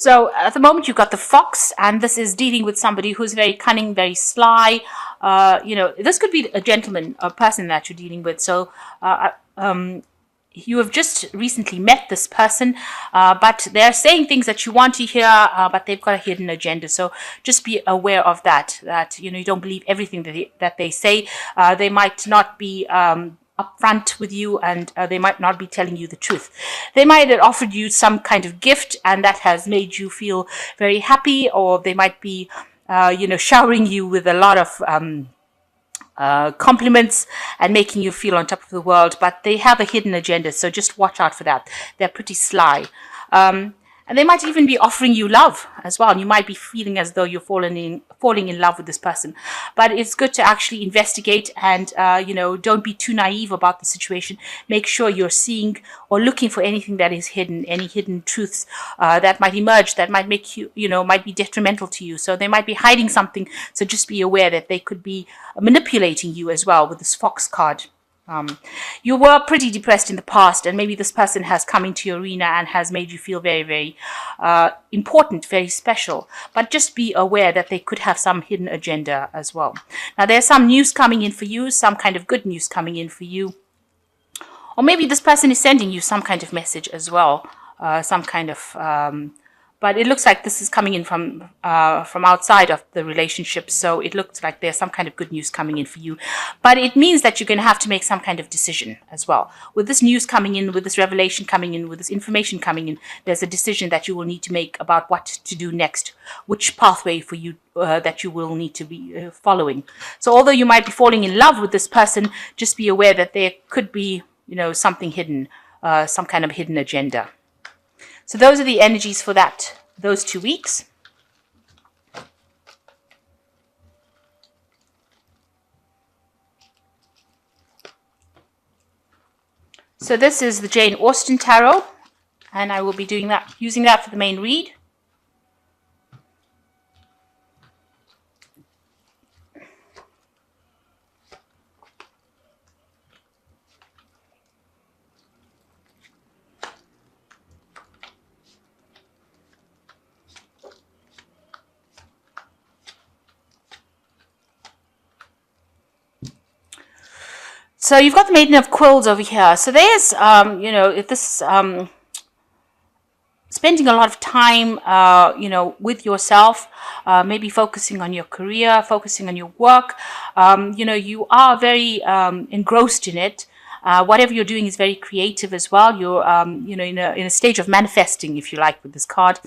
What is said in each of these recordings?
So at the moment you've got the fox, and this is dealing with somebody who's very cunning, very sly. This could be a gentleman, a person that you're dealing with. So you have just recently met this person, but they're saying things that you want to hear, but they've got a hidden agenda. So just be aware of that, you don't believe everything that they say. They might not be upfront with you, and they might not be telling you the truth. They might have offered you some kind of gift, and that has made you feel very happy, or they might be, showering you with a lot of compliments and making you feel on top of the world, but they have a hidden agenda, so just watch out for that. They're pretty sly. And they might even be offering you love as well. And you might be feeling as though you're falling in love with this person. But it's good to actually investigate and, don't be too naive about the situation. Make sure you're seeing or looking for anything that is hidden, any hidden truths that might emerge, that might make you, might be detrimental to you. So they might be hiding something. So just be aware that they could be manipulating you as well with this fox card. You were pretty depressed in the past, and maybe this person has come into your arena and has made you feel very, very important, very special. But just be aware that they could have some hidden agenda as well. Now, there's some news coming in for you, some kind of good news coming in for you. Or maybe this person is sending you some kind of message as well, some kind of... but it looks like this is coming in from outside of the relationship. So it looks like there's some kind of good news coming in for you. But it means that you're going to have to make some kind of decision as well. With this news coming in, with this revelation coming in, with this information coming in, there's a decision that you will need to make about what to do next, which pathway for you that you will need to be following. So although you might be falling in love with this person, just be aware that there could be, something hidden, some kind of hidden agenda. So those are the energies for those 2 weeks. So this is the Jane Austen Tarot, and I will be using that for the main read. So you've got the Maiden of Quills over here. So there's, if this spending a lot of time, with yourself, maybe focusing on your career, focusing on your work. You are very engrossed in it. Whatever you're doing is very creative as well. You're, in a stage of manifesting, if you like, with this card.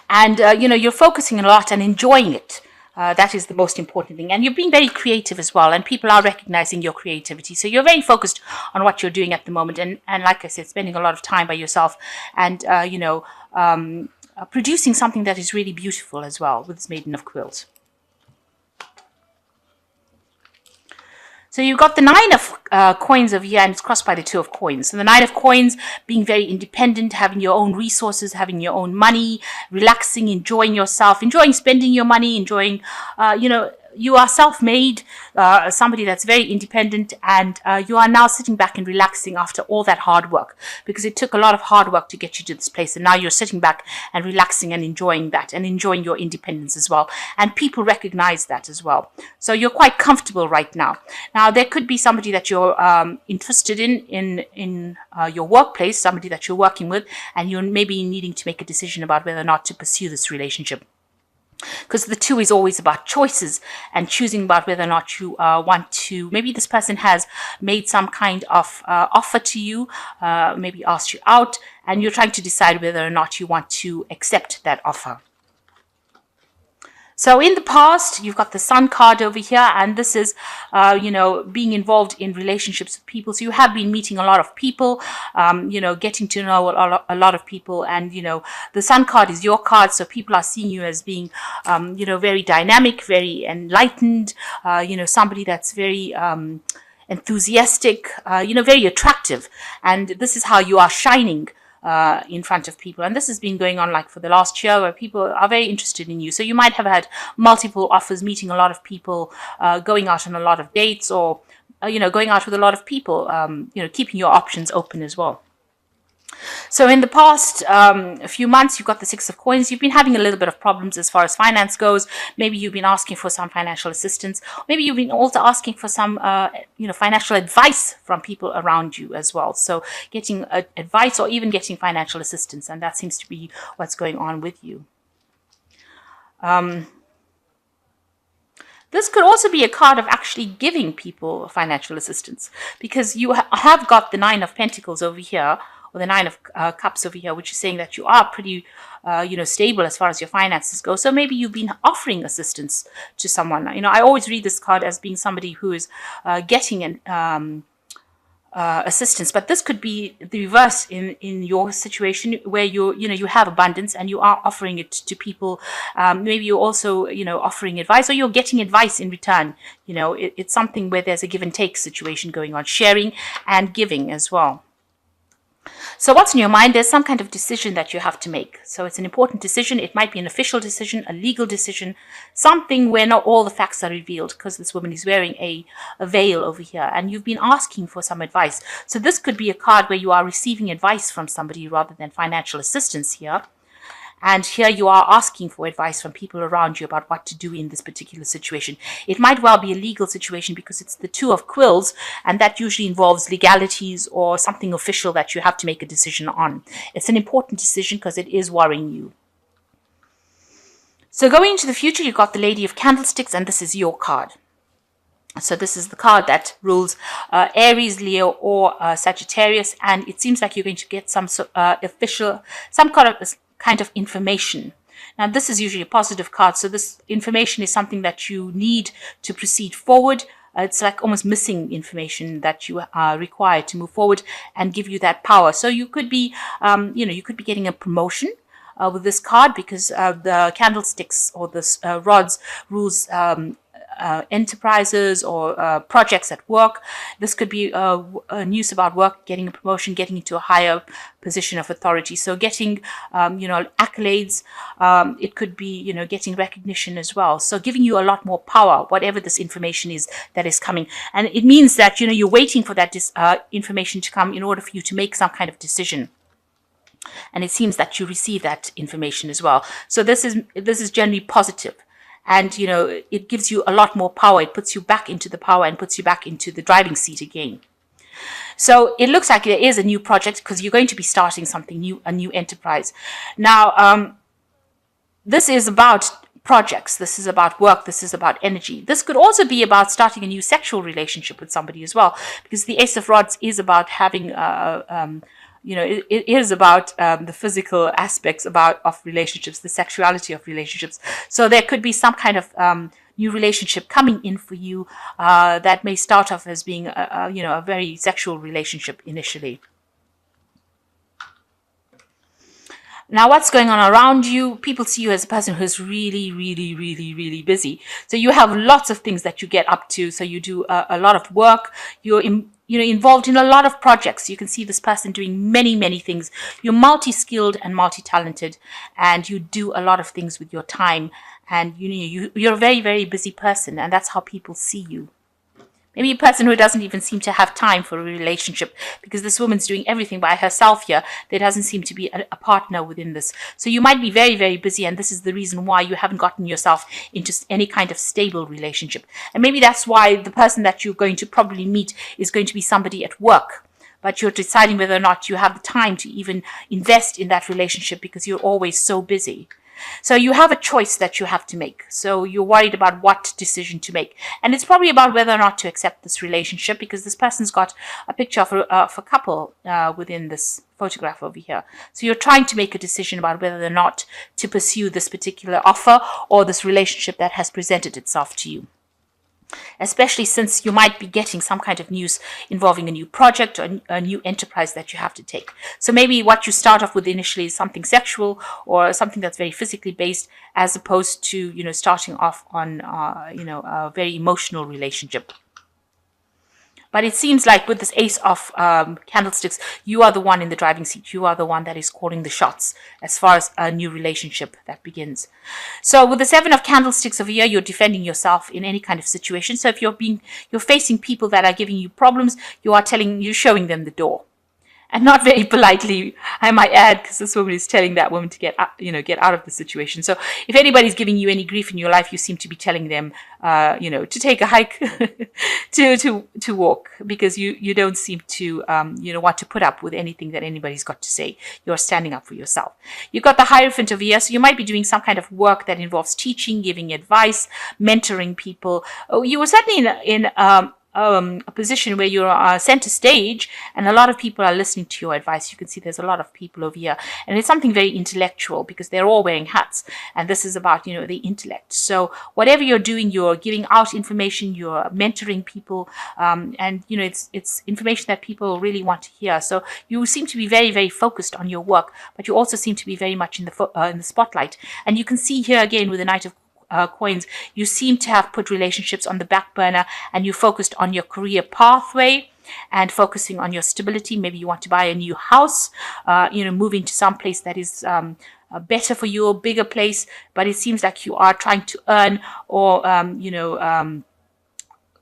And, you're focusing a lot and enjoying it. That is the most important thing. And you're being very creative as well. And people are recognizing your creativity. So you're very focused on what you're doing at the moment. And like I said, spending a lot of time by yourself and, producing something that is really beautiful as well with this Maiden of Quills. So you've got the Nine of Coins over here, and it's crossed by the Two of Coins. So the Nine of Coins, being very independent, having your own resources, having your own money, relaxing, enjoying yourself, enjoying spending your money, enjoying, you are self-made, somebody that's very independent, and you are now sitting back and relaxing after all that hard work, because it took a lot of hard work to get you to this place, and now you're sitting back and relaxing and enjoying that, and enjoying your independence as well, and people recognize that as well. So you're quite comfortable right now. Now, there could be somebody that you're interested in your workplace, somebody that you're working with, and you're maybe needing to make a decision about whether or not to pursue this relationship. Because the two is always about choices and choosing about whether or not you want to. Maybe this person has made some kind of offer to you, maybe asked you out, and you're trying to decide whether or not you want to accept that offer. So in the past, you've got the Sun card over here, and this is, being involved in relationships with people. So you have been meeting a lot of people, getting to know a lot of people. And, the Sun card is your card. So people are seeing you as being, very dynamic, very enlightened, somebody that's very enthusiastic, very attractive. And this is how you are shining in front of people. And this has been going on like for the last year, where people are very interested in you. So you might have had multiple offers, meeting a lot of people, going out on a lot of dates, or, going out with a lot of people, keeping your options open as well. So in the past few months, you've got the Six of Coins. You've been having a little bit of problems as far as finance goes. Maybe you've been asking for some financial assistance. Maybe you've been also asking for some, financial advice from people around you as well. So getting advice or even getting financial assistance. And that seems to be what's going on with you. This could also be a card of actually giving people financial assistance, because you have got the Nine of Pentacles over here, or the Nine of Cups over here, which is saying that you are pretty, stable as far as your finances go. So maybe you've been offering assistance to someone. I always read this card as being somebody who is getting an assistance, but this could be the reverse in your situation, where you have abundance and you are offering it to people. Maybe you're also offering advice, or you're getting advice in return. It's something where there's a give and take situation going on, sharing and giving as well. So what's in your mind? There's some kind of decision that you have to make. So it's an important decision. It might be an official decision, a legal decision, something where not all the facts are revealed, because this woman is wearing a veil over here, and you've been asking for some advice. So this could be a card where you are receiving advice from somebody rather than financial assistance here. And here you are asking for advice from people around you about what to do in this particular situation. It might well be a legal situation, because it's the Two of Quills, and that usually involves legalities or something official that you have to make a decision on. It's an important decision because it is worrying you. So going into the future, you've got the Lady of Candlesticks, and this is your card. So this is the card that rules Aries, Leo, or Sagittarius, and it seems like you're going to get some kind of information. Now, this is usually a positive card, so this information is something that you need to proceed forward. It's like almost missing information that you are required to move forward and give you that power. So you could be, you could be getting a promotion with this card, because the candlesticks or the rods rules enterprises or projects at work. This could be news about work, getting a promotion, getting into a higher position of authority. So getting, accolades. It could be, getting recognition as well. So giving you a lot more power, whatever this information is that is coming. And it means that, you're waiting for that information to come in order for you to make some kind of decision. And it seems that you receive that information as well. So this is generally positive. And, it gives you a lot more power. It puts you back into the power and puts you back into the driving seat again. So it looks like there is a new project, because you're going to be starting something new, a new enterprise. Now, this is about projects. This is about work. This is about energy. This could also be about starting a new sexual relationship with somebody as well, because the Ace of Rods is about having it is about the physical aspects of relationships, the sexuality of relationships. So there could be some kind of new relationship coming in for you that may start off as being a very sexual relationship initially. Now, what's going on around you? People see you as a person who's really, really, really, really busy. So you have lots of things that you get up to. So you do a lot of work. You're involved in a lot of projects. You can see this person doing many, many things. You're multi-skilled and multi-talented, and you do a lot of things with your time. And you're a very, very busy person, and that's how people see you. Maybe a person who doesn't even seem to have time for a relationship, because this woman's doing everything by herself here. There doesn't seem to be a partner within this. So you might be very, very busy, and this is the reason why you haven't gotten yourself into any kind of stable relationship. And maybe that's why the person that you're going to probably meet is going to be somebody at work. But you're deciding whether or not you have the time to even invest in that relationship, because you're always so busy. So you have a choice that you have to make. So you're worried about what decision to make. And it's probably about whether or not to accept this relationship, because this person's got a picture of a couple within this photograph over here. So you're trying to make a decision about whether or not to pursue this particular offer or this relationship that has presented itself to you. Especially since you might be getting some kind of news involving a new project or a new enterprise that you have to take. So maybe what you start off with initially is something sexual or something that's very physically based, as opposed to, starting off on, a very emotional relationship. But it seems like with this Ace of Candlesticks, you are the one in the driving seat. You are the one that is calling the shots as far as a new relationship that begins. So with the Seven of Candlesticks over here, you're defending yourself in any kind of situation. So if you're facing people that are giving you problems, you're showing them the door. and not very politely, I might add, because this woman is telling that woman to get out, get out of the situation. So if anybody's giving you any grief in your life, you seem to be telling them, to take a hike, to walk, because you don't seem to, want to put up with anything that anybody's got to say. You're standing up for yourself. You've got the Hierophant over here, so you might be doing some kind of work that involves teaching, giving advice, mentoring people. Oh, you were certainly in a position where you're center stage and a lot of people are listening to your advice. You can see there's a lot of people over here, and it's something very intellectual because they're all wearing hats, and this is about the intellect. So whatever you're doing, you're giving out information, you're mentoring people, and it's information that people really want to hear. So you seem to be very, very focused on your work, but you also seem to be very much in the spotlight. And you can see here again with the Knight of Coins, you seem to have put relationships on the back burner, and you focused on your career pathway and focusing on your stability. Maybe you want to buy a new house, moving to some place that is better for you, a bigger place, but it seems like you are trying to earn or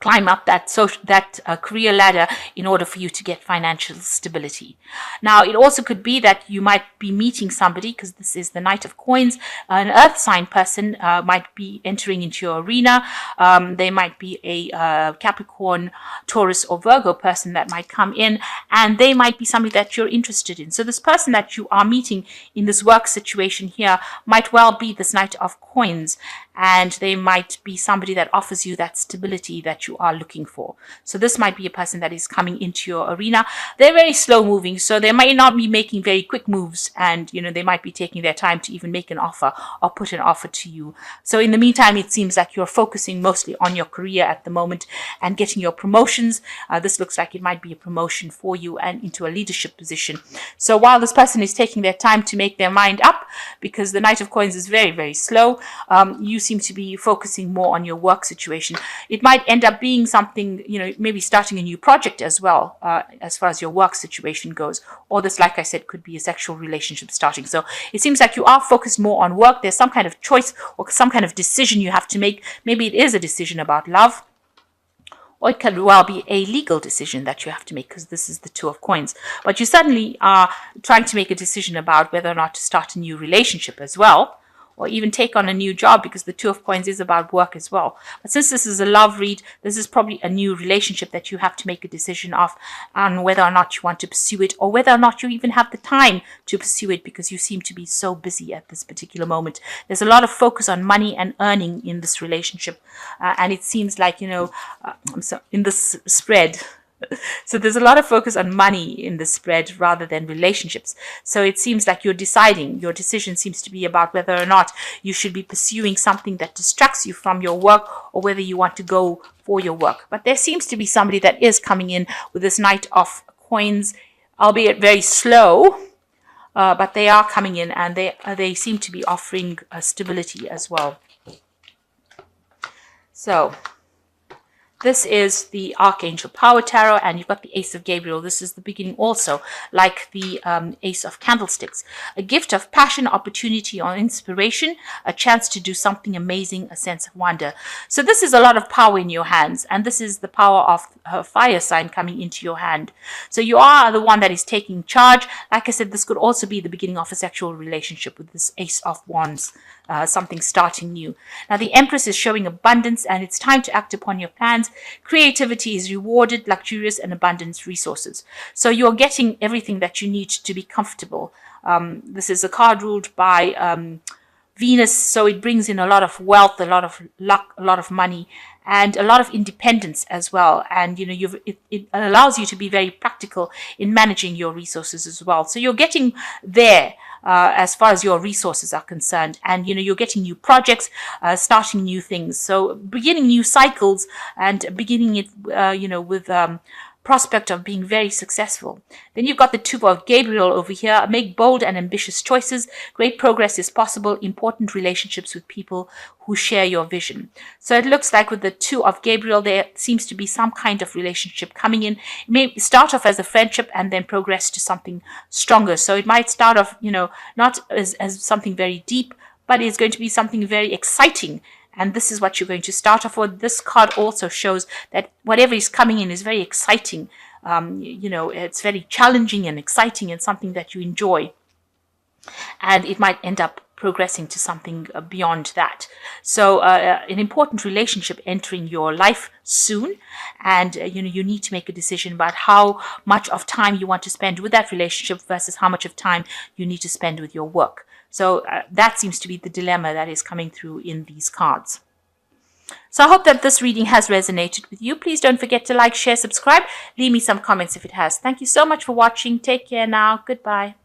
climb up that career ladder in order for you to get financial stability. Now, it also could be that you might be meeting somebody, because this is the Knight of Coins. An earth sign person might be entering into your arena. They might be a Capricorn, Taurus, or Virgo person that might come in, and they might be somebody that you're interested in. So this person that you are meeting in this work situation here might well be this Knight of Coins, and they might be somebody that offers you that stability that you are looking for. So this might be a person that is coming into your arena. They're very slow moving, so they might not be making very quick moves, and they might be taking their time to even make an offer or put an offer to you. So in the meantime, it seems like you're focusing mostly on your career at the moment and getting your promotions. This looks like it might be a promotion for you and into a leadership position. So while this person is taking their time to make their mind up, because the Knight of Coins is very, very slow, you seem to be focusing more on your work situation. It might end up being something, maybe starting a new project as well, as far as your work situation goes. Or this, like I said, could be a sexual relationship starting. So it seems like you are focused more on work. There's some kind of choice or some kind of decision you have to make. Maybe it is a decision about love, or it could well be a legal decision that you have to make, because this is the Two of Coins. But you certainly are trying to make a decision about whether or not to start a new relationship as well, or even take on a new job, because the Two of Coins is about work as well. But since this is a love read, this is probably a new relationship that you have to make a decision of on whether or not you want to pursue it, or whether or not you even have the time to pursue it, because you seem to be so busy at this particular moment. There's a lot of focus on money and earning in this relationship, and it seems like, in this spread, so there's a lot of focus on money in the spread rather than relationships. So it seems like you're deciding, your decision seems to be about whether or not you should be pursuing something that distracts you from your work, or whether you want to go for your work. But there seems to be somebody that is coming in with this Knight of Coins, albeit very slow, but they are coming in, and they seem to be offering stability as well. So this is the Archangel Power Tarot, and you've got the Ace of Gabriel. This is the beginning also, like the Ace of Candlesticks. A gift of passion, opportunity, or inspiration, a chance to do something amazing, a sense of wonder. So this is a lot of power in your hands, and this is the power of a fire sign coming into your hand. So you are the one that is taking charge. Like I said, this could also be the beginning of a sexual relationship with this Ace of Wands. Something starting new. Now the Empress is showing abundance, and it's time to act upon your plans. Creativity is rewarded, luxurious and abundant resources. So you're getting everything that you need to be comfortable. This is a card ruled by Venus, so it brings in a lot of wealth, a lot of luck, a lot of money, and a lot of independence as well. And it allows you to be very practical in managing your resources as well. So you're getting there as far as your resources are concerned, and you're getting new projects, starting new things, so beginning new cycles, and beginning it with prospect of being very successful. Then you've got the Two of Gabriel over here. Make bold and ambitious choices. Great progress is possible. Important relationships with people who share your vision. So it looks like with the Two of Gabriel, there seems to be some kind of relationship coming in. It may start off as a friendship and then progress to something stronger. So it might start off, not as something very deep, but it's going to be something very exciting. And this is what you're going to start off with. This card also shows that whatever is coming in is very exciting. You know, it's very challenging and exciting and something that you enjoy. And it might end up progressing to something beyond that. So an important relationship entering your life soon, and you know, you need to make a decision about how much of time you want to spend with that relationship versus how much of time you need to spend with your work. So that seems to be the dilemma that is coming through in these cards. So I hope that this reading has resonated with you. Please don't forget to like, share, subscribe. Leave me some comments if it has. Thank you so much for watching. Take care now. Goodbye.